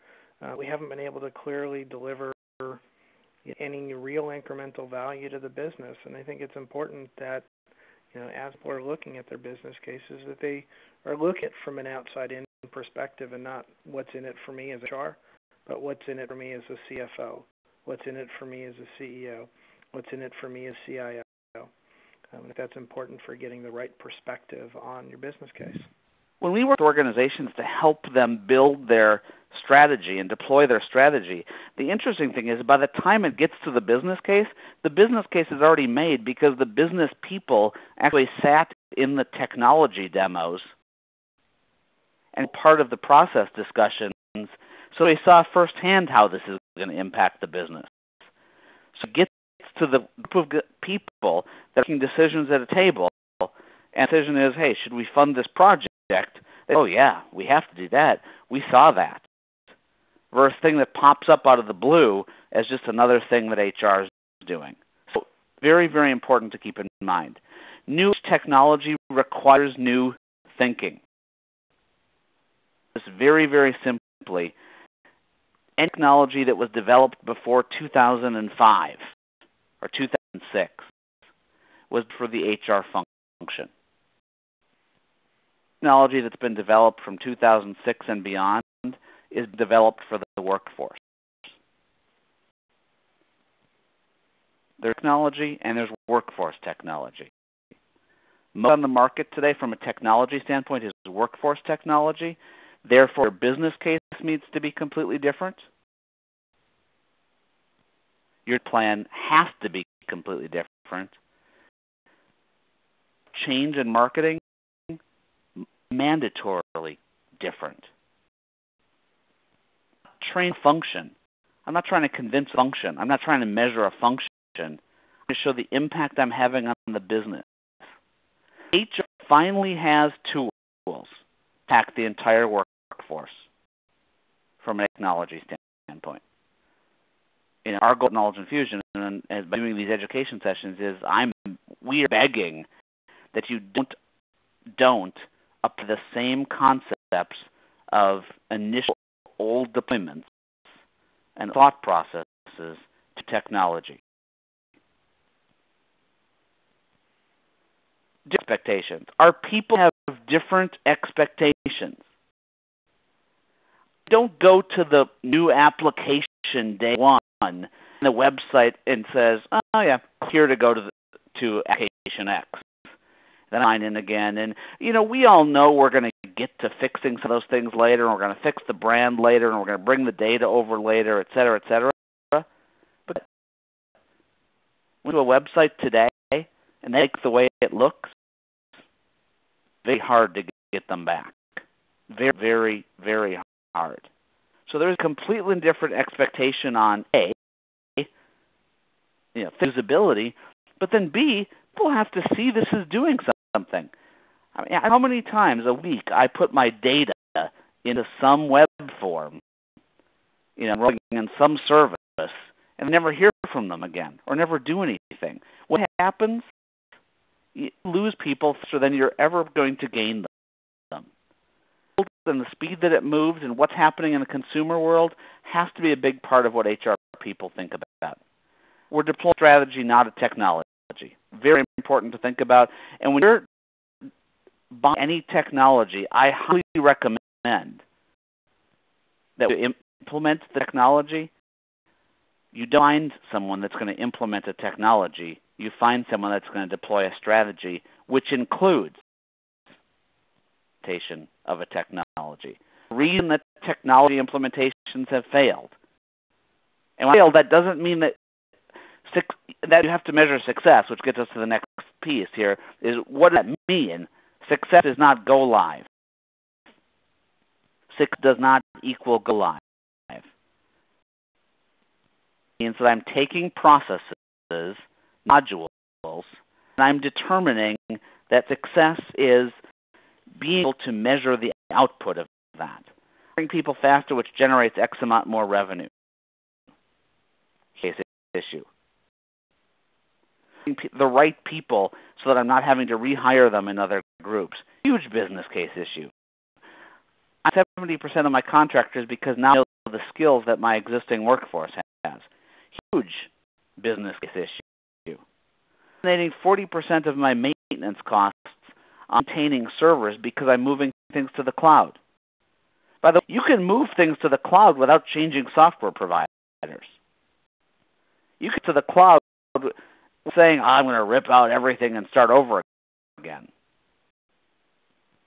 We haven't been able to clearly deliver any real incremental value to the business. And I think it's important that, as people are looking at their business cases, that they are looking at it from an outside-in perspective and not what's in it for me as HR, but what's in it for me as a CFO, what's in it for me as a CEO, what's in it for me as CIO. That's important for getting the right perspective on your business case. When we work with organizations to help them build their strategy and deploy their strategy. The interesting thing is by the time it gets to the business case is already made because the business people actually sat in the technology demos and part of the process discussions, so they saw firsthand how this is going to impact the business. So it gets to the group of people that are making decisions at a table, and the decision is, hey, should we fund this project? Oh, yeah, we have to do that. We saw that. Versus thing that pops up out of the blue as just another thing that HR is doing. So very, very important to keep in mind. New technology requires new thinking. Just very, very simply, any technology that was developed before 2005 or 2006 was for the HR function. Technology that's been developed from 2006 and beyond is developed for the workforce. There's technology and there's workforce technology. Most on the market today from a technology standpoint is workforce technology. Therefore, your business case needs to be completely different. Your plan has to be completely different. Change in marketing, mandatorily different. Train function. I'm not trying to convince function. I'm not trying to measure a function. I'm trying to show the impact I'm having on the business. HR finally has tools to attack the entire workforce from a technology standpoint. Our goal at Knowledge Infusion and by doing these education sessions is we are begging that you don't up to the same concepts of initial old deployments and thought processes to technology. Expectations. Our people have different expectations. Don't go to the new application day one on the website and says, oh yeah, here to go to application X. Then sign in again. And, we all know we're going to get to fixing some of those things later, and we're going to fix the brand later, and we're going to bring the data over later, et cetera, et cetera. But when you go to a website today, and they like the way it looks, very hard to get them back. Very, very, very hard. So there's a completely different expectation on A, feasibility, but then B, people have to see this is doing something. I mean, how many times a week I put my data into some web form, running in some service, and never hear from them again or never do anything. What happens? You lose people faster than you're ever going to gain them. And the speed that it moves and what's happening in the consumer world has to be a big part of what HR people think about. We're deploying strategy, not a technology. Very important to think about. And when you're buying any technology, I highly recommend that you implement the technology. You don't find someone that's going to implement a technology. You find someone that's going to deploy a strategy, which includes implementation of a technology. The reason that technology implementations have failed. And when failed, that doesn't mean that you have to measure success, which gets us to the next piece here, is what does that mean? Success is not go live. Success does not equal go live. It means that I'm taking processes, modules, and I'm determining that success is being able to measure the output of that. Bring people faster, which generates X amount more revenue. Case issue. The right people so that I'm not having to rehire them in other groups. Huge business case issue. I'm 70% of my contractors because now I know the skills that my existing workforce has. Huge business case issue. Eliminating 40% of my maintenance costs on maintaining servers because I'm moving things to the cloud. By the way, you can move things to the cloud without changing software providers. You get to the cloud saying, I'm going to rip out everything and start over again.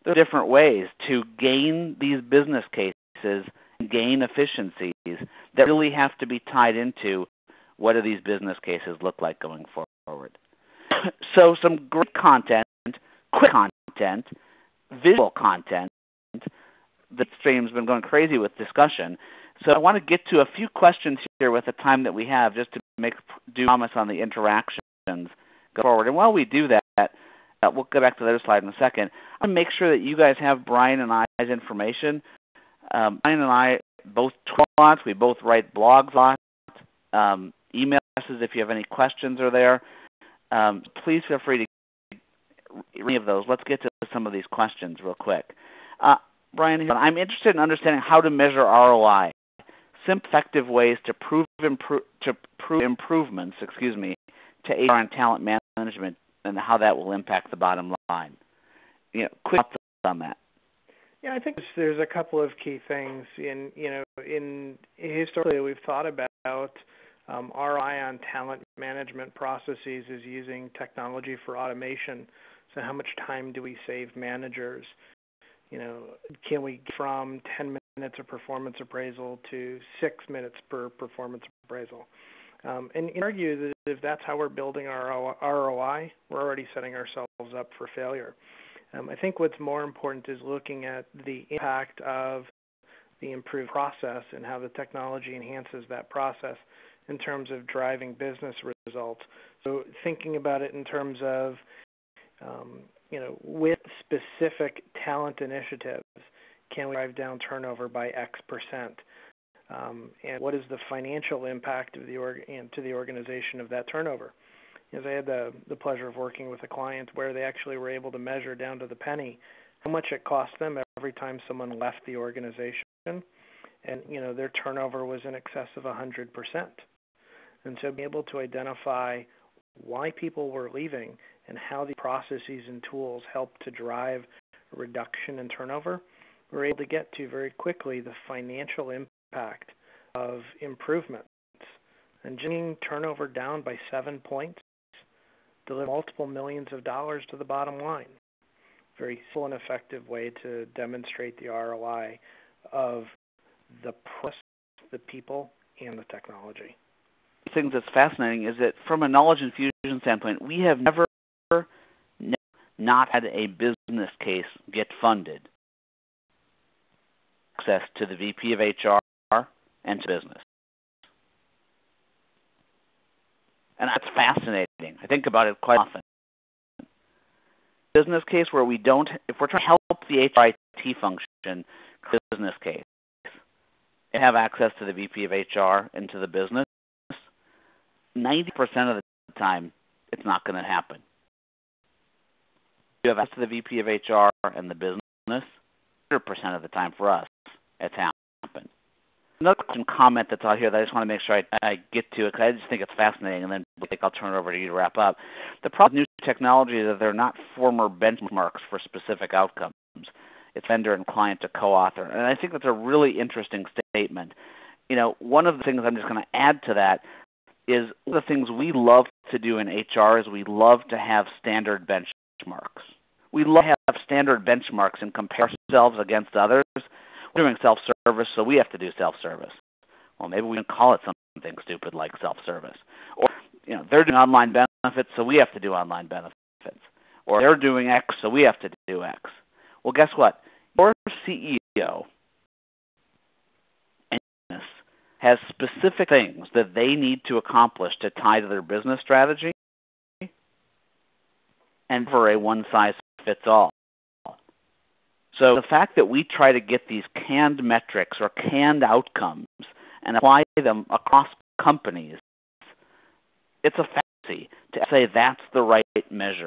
There are different ways to gain these business cases and gain efficiencies that really have to be tied into what do these business cases look like going forward. So some great content, quick content, visual content. The stream's been going crazy with discussion. So I want to get to a few questions here with the time that we have just to do promise on the interactions go forward. And while we do that, we'll go back to the other slide in a second. I want to make sure that you guys have Bryon and I's information. Bryon and I both tweet a lot. We both write blogs a lot. Email us if you have any questions are there. Please feel free to read any of those. Let's get to some of these questions real quick. Bryon, I'm interested in understanding how to measure ROI. Simple, effective ways to prove improvements, to HR and talent management, and how that will impact the bottom line. Quick thoughts on that. Yeah, I think there's a couple of key things. Historically, we've thought about ROI on talent management processes is using technology for automation. So how much time do we save managers? Can we get from 10 minutes of performance appraisal to 6 minutes per performance appraisal? And you argue that if that's how we're building our ROI, we're already setting ourselves up for failure. I think what's more important is looking at the impact of the improved process and how the technology enhances that process in terms of driving business results. So thinking about it in terms of with specific talent initiatives, can we drive down turnover by X%? And what is the financial impact of to the organization of that turnover? I had the pleasure of working with a client where they actually were able to measure down to the penny how much it cost them every time someone left the organization, and their turnover was in excess of 100%. And so being able to identify why people were leaving and how the processes and tools help to drive a reduction in turnover, we're able to get to very quickly the financial impact of improvements. And bringing turnover down by 7 points deliver multiple millions of dollars to the bottom line. Very simple and effective way to demonstrate the ROI of the process, the people, and the technology. The thing that's fascinating is that from a knowledge infusion standpoint, we have never not had a business case get funded. Access to the VP of HR and to business. And that's fascinating. I think about it quite often. Business case where if we're trying to help the HR/IT function, business case, and have access to the VP of HR and to the business, 90% of the time, it's not going to happen. You have access to the VP of HR and the business, 100% of the time for us, it's happened. Another comment that's out here that I just want to make sure I get to it, because I just think it's fascinating, and then I think I'll turn it over to you to wrap up. The problem with new technology is that they're not former benchmarks for specific outcomes. It's vendor and client to co-author. And I think that's a really interesting statement. One of the things I'm just going to add to that is one of the things we love to do in HR is we love to have standard benchmarks. We love to have standard benchmarks and compare ourselves against others. We're doing self-service, so we have to do self-service. Well, maybe we can call it something stupid like self-service. Or, they're doing online benefits, so we have to do online benefits. Or they're doing X, so we have to do X. Well, guess what? Your CEO has specific things that they need to accomplish to tie to their business strategy, and for a one-size-fits-all. So the fact that we try to get these canned metrics or canned outcomes and apply them across companies, it's a fantasy to say that's the right measure.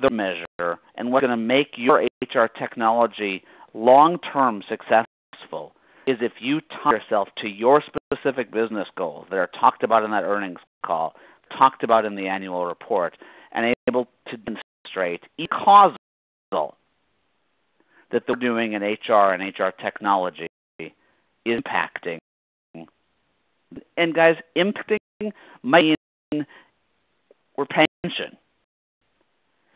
The measure, and what's going to make your HR technology long-term successful is if you tie yourself to your specific business goals that are talked about in that earnings call, talked about in the annual report, and able to demonstrate causal that they're doing in HR and HR technology is impacting. And guys, impacting might mean we're paying attention.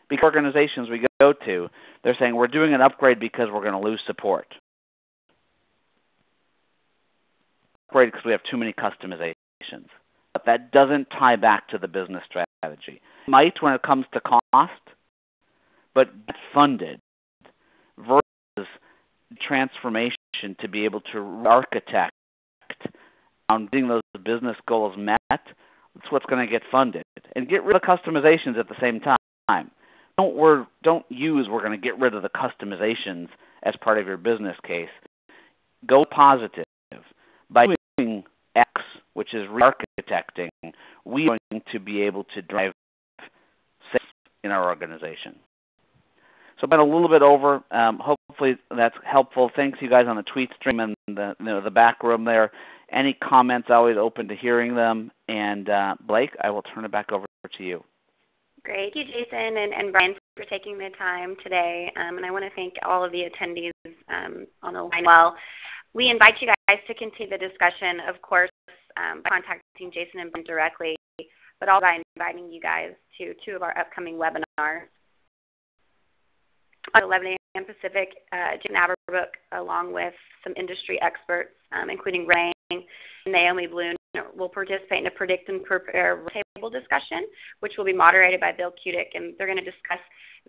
Because organizations we go to, they're saying we're doing an upgrade because we're going to lose support. separated because we have too many customizations. But that doesn't tie back to the business strategy. It might when it comes to cost, but get funded versus transformation to be able to architect on getting those business goals met. That's what's going to get funded. And get rid of customizations at the same time. Don't use we're going to get rid of the customizations as part of your business case. Go positive. By doing X, which is re-architecting, we are going to be able to drive sales in our organization. So I've been a little bit over. Hopefully that's helpful. Thanks you guys on the tweet stream and the back room there. Any comments, always open to hearing them. And Blake, I will turn it back over to you. Great. Thank you, Jason and Bryon, for taking the time today. And I want to thank all of the attendees on the line. Well, we invite you guys to continue the discussion, of course, by contacting Jason and Bryon directly, but also by inviting you guys to 2 of our upcoming webinars. At 11 a.m. Pacific, Jason Averbook, along with some industry experts, including Ray and Naomi Bloom, will participate in a predict and prepare table discussion, which will be moderated by Bill Kudik, and they're going to discuss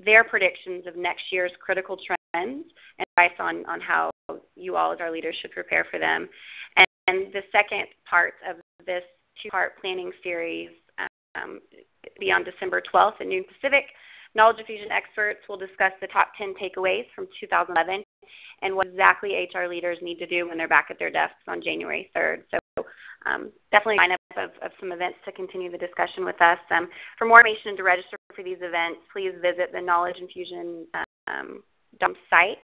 their predictions of next year's critical trends and advice on how you all as our leaders should prepare for them. And the second part of this 2-part planning series will be on December 12th at noon Pacific. Knowledge Infusion experts will discuss the top 10 takeaways from 2011 and what exactly HR leaders need to do when they're back at their desks on January 3rd. So definitely sign up of some events to continue the discussion with us. For more information and to register for these events, please visit the Knowledge Infusion site.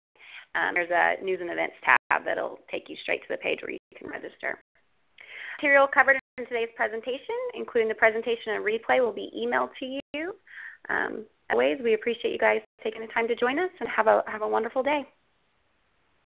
There's a News and Events tab that'll take you straight to the page where you can register. Material covered in today's presentation, including the presentation and replay, will be emailed to you. As always, we appreciate you guys taking the time to join us, and have a wonderful day.